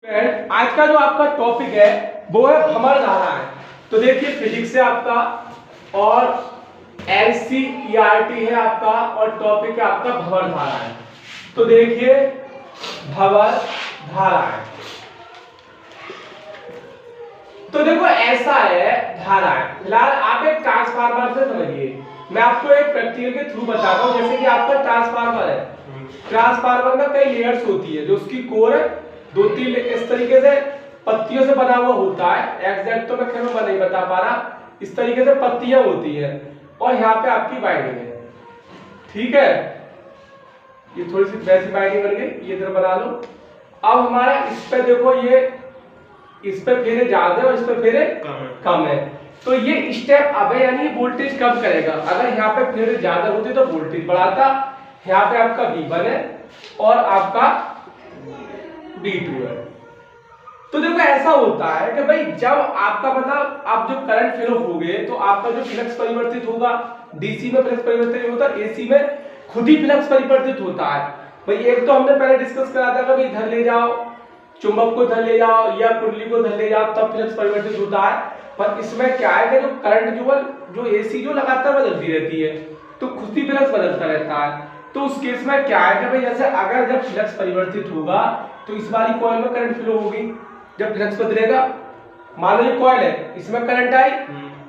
आज का जो आपका टॉपिक है वो है भंवर धाराएं। तो देखिए फिजिक्स से आपका और एनसीईआरटी है आपका और टॉपिक है आपका भंवर धाराएं। तो देखिए भंवर धाराएं, तो देखो ऐसा है धाराएं। फिलहाल आप एक ट्रांसफार्मर से समझिए, मैं आपको एक प्रैक्टिकल के थ्रू बताता हूँ। जैसे कि आपका ट्रांसफार्मर है, ट्रांसफार्मर में कई लेयर्स होती है। जो उसकी कोर है दो तीन इस तरीके से पत्तियों से बना हुआ होता है। एग्जैक्ट तो मैं खैर नहीं बता पा रहा, इस तरीके से पत्तियां होती है और यहाँ पे आपकी वायरिंग है। ठीक है, ये थोड़ी सी वैसी वायरिंग बन गई, ये इधर बना लो। अब हमारा इस पे देखो, ये इस पे फेरे ज्यादा है और इस पे फेरे कम है। तो ये स्टेप अब है, यानी वोल्टेज कम करेगा। अगर यहाँ पे फेरे ज्यादा होते तो वोल्टेज बढ़ाता। यहाँ पे आपका V1 है और आपका V2 है। तो देखो ऐसा होता है कि भाई जब आपका मतलब आप जो करंट फ्लो हो गए तो आपका जो फ्लक्स परिवर्तित होगा, डीसी में फ्लक्स परिवर्तित नहीं होता, एसी में खुद ही फ्लक्स परिवर्तित होता है। भाई एक तो हमने पहले डिस्कस करा था कि भाई इधर ले जाओ, चुंबक को इधर ले जाओ या कुंडली को इधर ले जाओ, तब फ्लक्स परिवर्तित होता है। पर इसमें क्या है कि जो करंट जो एसी जो लगातार बदलती रहती है, तो खुद ही फ्लक्स बदलता रहता है। तो उस केस में क्या है कि भाई जैसे अगर जब फ्लक्स परिवर्तित होगा तो इस वाली कॉइल में करंट फ्लो होगी। जब फ्लक्स बदलेगा, मान लो ये कॉइल है, इसमें करंट आई,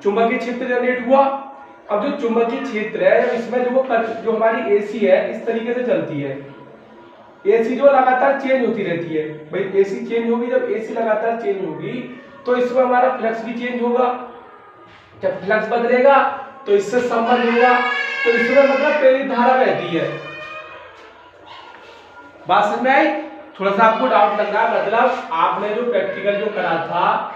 चुंबकीय क्षेत्र जनरेट हुआ। अब जो चुंबकीय क्षेत्र है इसमें जो हमारी एसी है इस तरीके से चलती है। एसी जो लगातार चेंज होती रहती है। भाई एसी चेंज होगी, जब एसी लगातार चेंज होगी तो इसमें हमारा फ्लक्स भी चेंज होगा। जब फ्लक्स बदलेगा तो इससे संबंध होगा, तो इसमें मतलब प्रेरित धारा बहती है। बात समझ में आई? थोड़ा सा आपको डाउट लग रहा है, मतलब आपने जो प्रैक्टिकल जो करा था,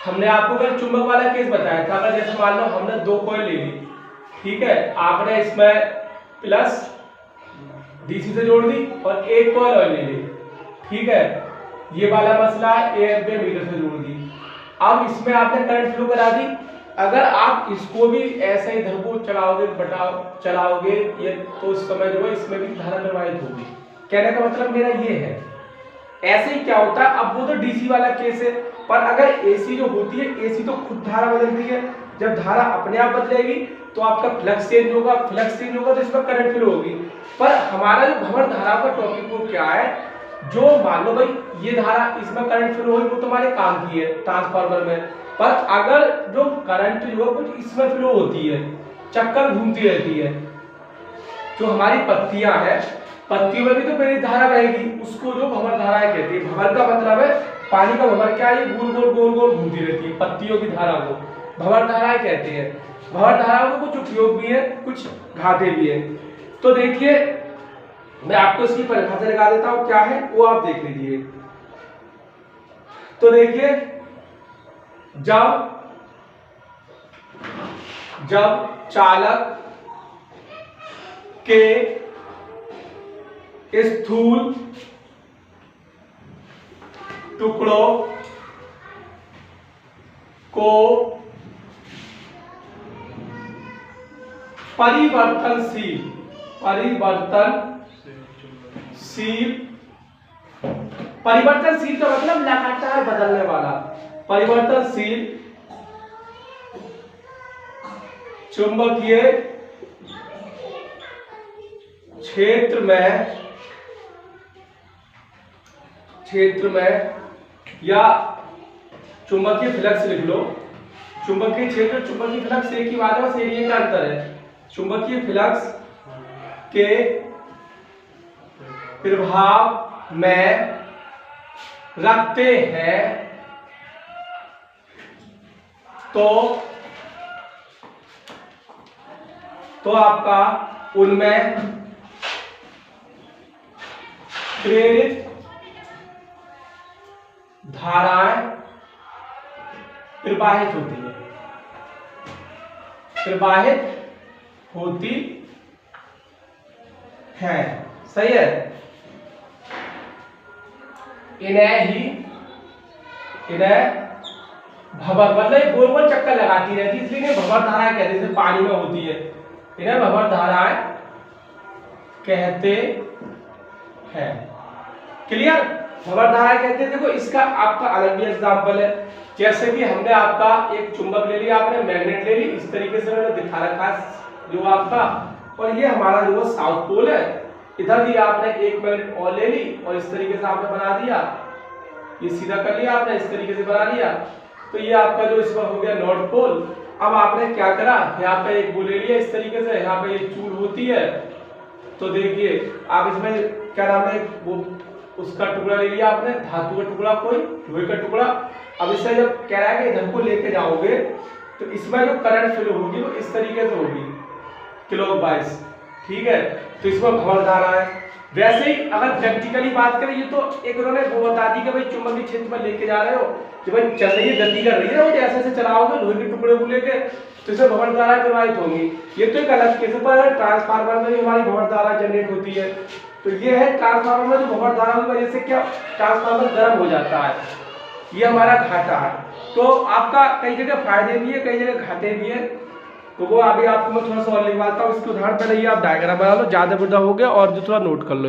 हमने आपको कल चुंबक वाला केस बताया था। अगर जैसे मान लो हमने दो कॉइल ले ली, ठीक है, आपने इसमें प्लस डीसी से जोड़ दी और एक कॉइल और ले ली, ठीक है, ये वाला मसला ए एम्पीयर मीटर से जोड़ दी। अब इसमें आपने करंट फ्लो करा दी। अगर आप इसको भी ऐसे ही इधर को चलाओगे ये, तो उस समय जो है इसमें भी धारा प्रवाहित होगी। कहने का मतलब मेरा ये है। ऐसे ही क्या होता है, अब वो तो डीसी वाला केस है, पर अगर एसी जो होती है, एसी तो खुद धारा बदलती है। जब धारा अपने आप बदलेगी तो आपका फ्लक्स चेंज होगा, फ्लक्स चेंज होगा तो इसमें करंट फ्लो होगी। पर हमारा जो भंवर धारा का टॉपिक वो क्या है, जो मान लो भाई ये धारा इसमें करंट फ्लो होगी, वो तुम्हारे काम की है ट्रांसफार्मर में। पर अगर जो करंट जो कुछ इसमें फ्लो होती है, चक्कर घूमती रहती है, जो हमारी पत्तियां हैं, पत्तियों में भी तो प्रेरित धारा बहेगी, उसको जो भंवर धाराएं कहती है। भंवर का मतलब है पानी का भंवर क्या है, ये गोल गोल गोल गोल घूमती रहती है। पत्तियों की धारा को भंवर धाराएं कहते हैं। भंवर धाराओं को कुछ उपयोग भी है, कुछ घाटे भी है। तो देखिए मैं आपको इसकी परिभाषा लगा देता हूं, क्या है वो आप देख लीजिए। तो देखिए जब चालक के स्थूल टुकड़ों को परिवर्तनशील का मतलब लगातार बदलने वाला, परिवर्तनशील चुंबकीय क्षेत्र में या चुंबकीय फ्लक्स लिख लो। चुंबकीय क्षेत्र चुंबकीय फ्लक्स एक ही बात है, बस एरिया का अंतर है। चुंबकीय फ्लक्स के प्रभाव में रखते हैं तो आपका उनमें प्रेरित धाराएं प्रवाहित होती है। सही है, इन्हें भंवर मतलब गोल गोल चक्कर लगाती रहती है, इसलिए भंवर धाराएं कहते हैं। जैसे पानी में होती है, इन्हें भंवर धाराएं कहते हैं। क्लियर? भंवर धारा कहते हैं। देखो इसका आपका अलग भी एग्जाम्पल है, जैसे कि हमने आपका एक चुंबक ले लिया, आपने मैग्नेट ले ली, इस तरीके से मैंने दिखा रखा है जो आपका, और ये हमारा जो है साउथ पोल है। इधर भी आपने एक मैग्नेट और ले ली और इस तरीके से आपने बना दिया, ये सीधा कर लिया आपने, इस तरीके से बना लिया, तो ये आपका जो इसमें हो गया नॉर्थ पोल। अब आपने क्या करा, यहाँ पे एक वो ले लिया इस तरीके से, यहाँ पे ये चूड़ होती है, तो देखिए आप इसमें क्या नाम है, वो उसका टुकड़ा ले लिया आपने, धातु का टुकड़ा, कोई लोहे का टुकड़ा। अब इससे जब कह रहा है कि इधर को लेके जाओगे तो इसमें जो करंट फ्लो होगी वो इस तरीके से होगी क्लॉकवाइज, ठीक है, तो इसमें भंवर धारा है। वैसे ही अगर प्रैक्टिकली बात करें, ये तो एक उन्होंने वो बता दी कि भाई चुंबकीय क्षेत्र में लेके जा रहे हो कि भाई चल रही है, गति कर रही है, वो जैसे जैसे चलाओगे लोहे के टुकड़े को लेके तो इससे भंवर धारा प्रवाहित होंगी। ये तो एक अलग केस है, पर ट्रांसफार्मर में भी हमारी भंवर धारा जनरेट होती है। तो ये है ट्रांसफार्मर में जो भंवर धारा की वजह से क्या ट्रांसफार्मर गर्म हो जाता है, ये हमारा घाटा है। तो आपका कई जगह फायदे भी है, कई जगह घाटे भी है, तो वो अभी आपको मैं थोड़ा सा और लिखवाता हूँ। इसके उदाहरण पहले ये आप डायग्राम बना लो, ज्यादा बुरा हो गया, और जो थोड़ा नोट कर लो।